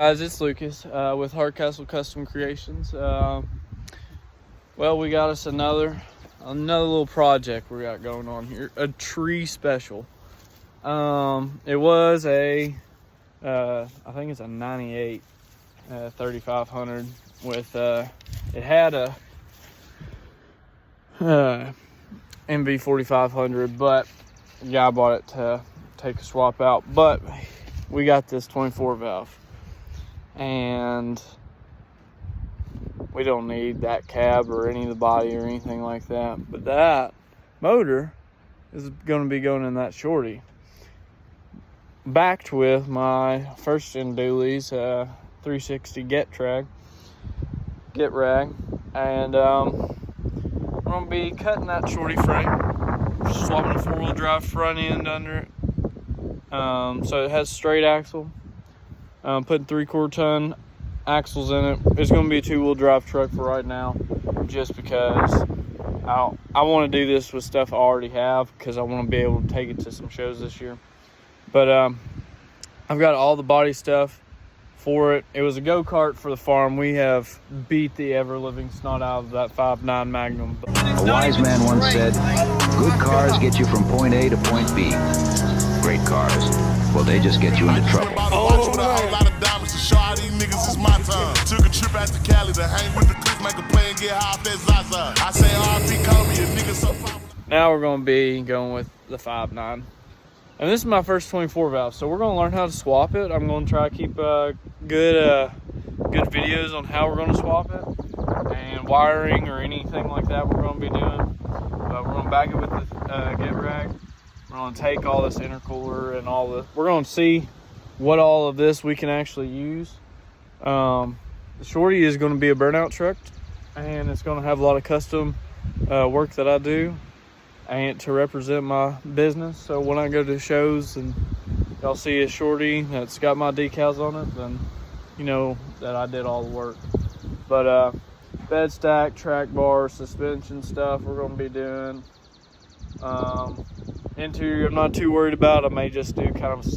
Guys, it's Lucas with Hardcastle Custom Creations. Well, we got us another little project we got going on here, a tree special. It was I think it's a 98 3500 with it had a MV 4500, but the guy bought it to take a swap out. But we got this 24 valve. And we don't need that cab or any of the body or anything like that. But that motor is going to be going in that shorty, backed with my first gen dualies 360 get rag, and we're going to be cutting that shorty frame, swapping the 4-wheel drive front end under it, so it has straight axle. Putting 3/4 ton axles in it. It's going to be a 2-wheel drive truck for right now, just because I want to do this with stuff I already have, because I want to be able to take it to some shows this year. But I've got all the body stuff for it. It was a go-kart for the farm. We have beat the ever-living snot out of that 5.9 Magnum. A wise man once said, good cars get you from point A to point B. Great cars, well, they just get you into trouble. Took a trip out to Cali to hang with the cliff, make a play and get high off that Zaza. I say RP, call me a nigga so far. Now we're going to be going with the 5.9. And this is my first 24 valve, so we're going to learn how to swap it. I'm going to try to keep good videos on how we're going to swap it, and wiring or anything like that we're going to be doing. But we're going to back it with the get rag. We're going to take all this intercooler and all the, we're going to see what all of this we can actually use. The shorty is going to be a burnout truck, and it's going to have a lot of custom work that I do and to represent my business. So when I go to shows and y'all see a shorty that's got my decals on it, then you know that I did all the work. But bed stack, track bar, suspension stuff we're going to be doing. Interior I'm not too worried about. I may just do kind of a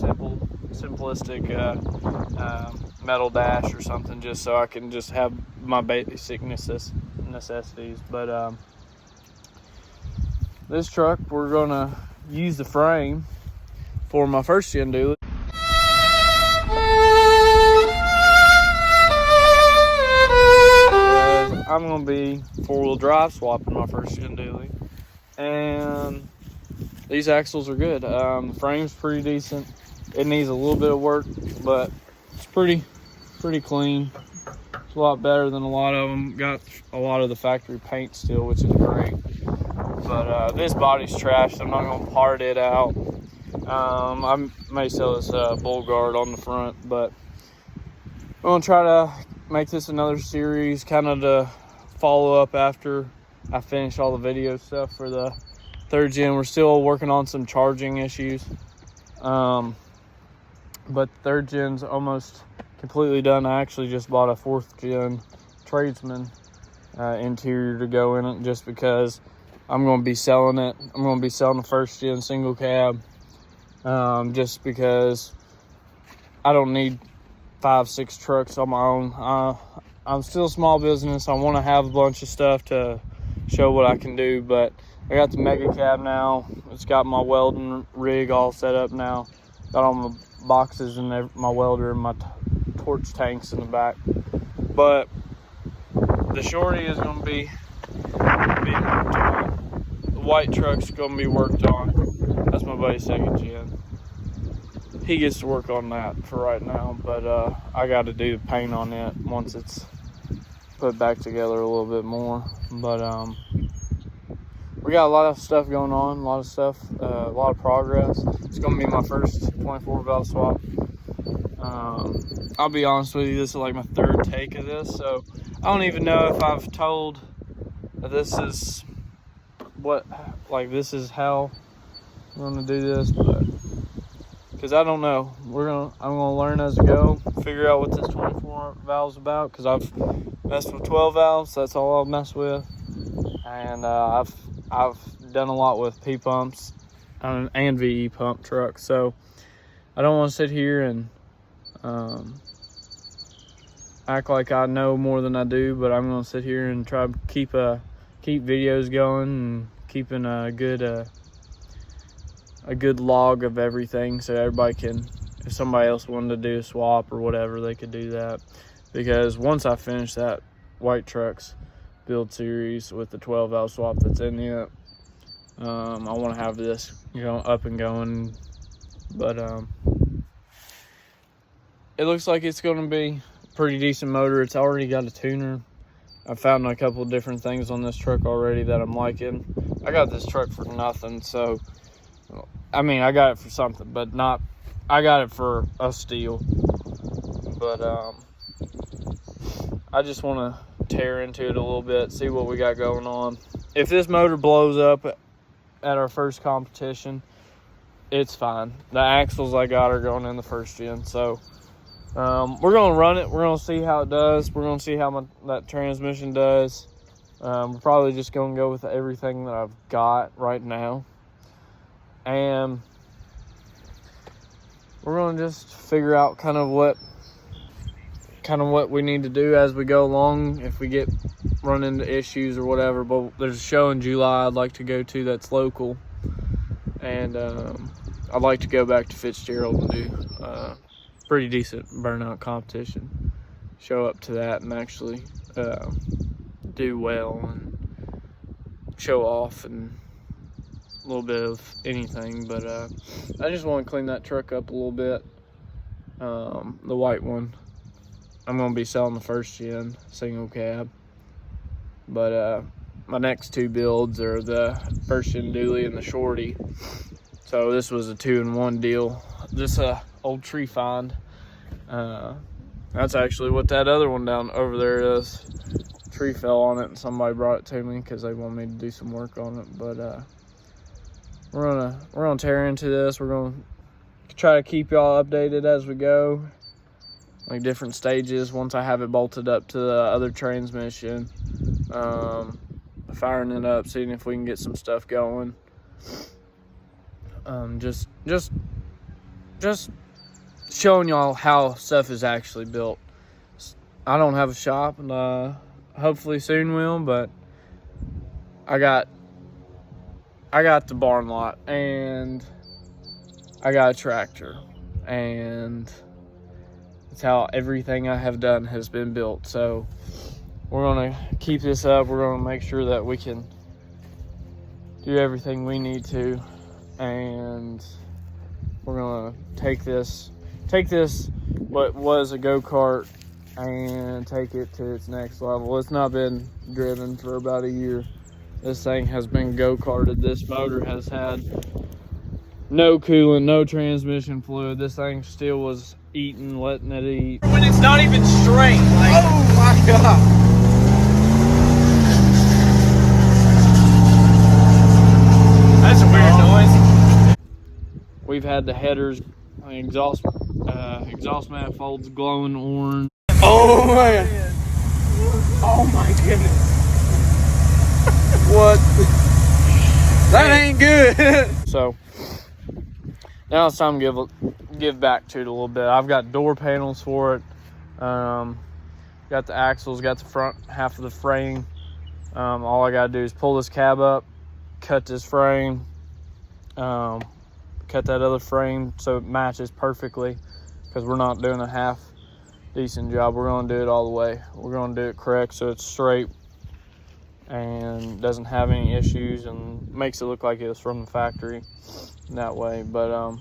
simplistic metal dash or something, just so I can just have my basic necessities. But this truck, we're gonna use the frame for my first gen dually. I'm gonna be 4-wheel drive swapping my first gen dually, and these axles are good. The frame's pretty decent. It needs a little bit of work, but it's pretty clean. It's a lot better than a lot of them. Got a lot of the factory paint still, which is great. But this body's trashed. I'm not gonna part it out. I may sell this bull guard on the front, but I'm gonna try to make this another series, kind of to follow up after I finish all the video stuff for the 3rd gen. We're still working on some charging issues. But 3rd gen's almost completely done. I actually just bought a 4th gen tradesman interior to go in it, just because I'm going to be selling it. I'm going to be selling the 1st gen single cab, just because I don't need 5-6 trucks on my own. I'm still a small business. I want to have a bunch of stuff to show what I can do, but I got the mega cab now. It's got my welding rig all set up now. Got all my boxes and my welder and my torch tanks in the back. But the shorty is going to be being worked on. The white truck's going to be worked on. That's my buddy's 2nd gen. He gets to work on that for right now, but I got to do the paint on it once it's put back together a little bit more. But we got a lot of stuff going on, a lot of progress. It's going to be my first 24 valve swap. I'll be honest with you, this is like my 3rd take of this, so I don't even know if I've told that this is this is how I'm going to do this, but because I don't know. I'm gonna learn as I go, figure out what this 24 valve's about, because I've messed with 12 valves. That's all I've messed with, and I've done a lot with P pumps and VE pump trucks. So I don't want to sit here and act like I know more than I do, but I'm gonna sit here and try to keep videos going and keeping a good log of everything, so everybody can, if somebody else wanted to do a swap or whatever, they could do that. Because once I finish that white trucks build series with the 12 valve swap that's in it, I want to have this up and going. But it looks like it's going to be a pretty decent motor. It's already got a tuner. I found a couple of different things on this truck already that I'm liking. I got this truck for nothing, so I mean, I got it for something, but not, I got it for a steal. But I just want to tear into it a little bit, see what we got going on. If this motor blows up at our first competition, it's fine. The axles I got are going in the first gen, so we're gonna run it. We're gonna see how it does. We're gonna see how that transmission does. We're probably just gonna go with everything that I've got right now, and we're gonna just figure out kind of what we need to do as we go along if we run into issues or whatever. But there's a show in July I'd like to go to that's local, and I'd like to go back to Fitzgerald and do pretty decent burnout competition, show up to that and actually do well and show off and a little bit of anything. But I just want to clean that truck up a little bit. The white one, I'm going to be selling the first gen single cab, but my next two builds are the first gen dually and the shorty. So this was a 2-in-1 deal. This old tree find. That's actually what that other one down over there is. Tree fell on it and somebody brought it to me because they wanted me to do some work on it. But we're gonna tear into this. We're gonna try to keep y'all updated as we go, like different stages. Once I have it bolted up to the other transmission, firing it up, seeing if we can get some stuff going. Just showing y'all how stuff is actually built. I don't have a shop, and hopefully soon will, but I got the barn lot, and I got a tractor, and that's how everything I have done has been built. So we're gonna keep this up. We're gonna make sure that we can do everything we need to, and we're gonna take this what was a go-kart and take it to its next level. It's not been driven for about a year. This thing has been go-karted. This motor has had no coolant, no transmission fluid. This thing still was eating, letting it eat. When it's not even straight, like, oh my God. That's a weird noise. We've had the headers, exhaust manifolds glowing orange. Oh man. Oh my goodness. What? That ain't good. So now it's time to give back to it a little bit. I've got door panels for it. Got the axles, got the front half of the frame. All I gotta do is pull this cab up, cut this frame, cut that other frame so it matches perfectly, because we're not doing a half decent job. We're going to do it all the way. We're going to do it correct so it's straight and doesn't have any issues and makes it look like it was from the factory that way. But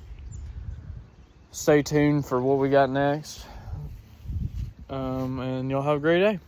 stay tuned for what we got next, and y'all have a great day.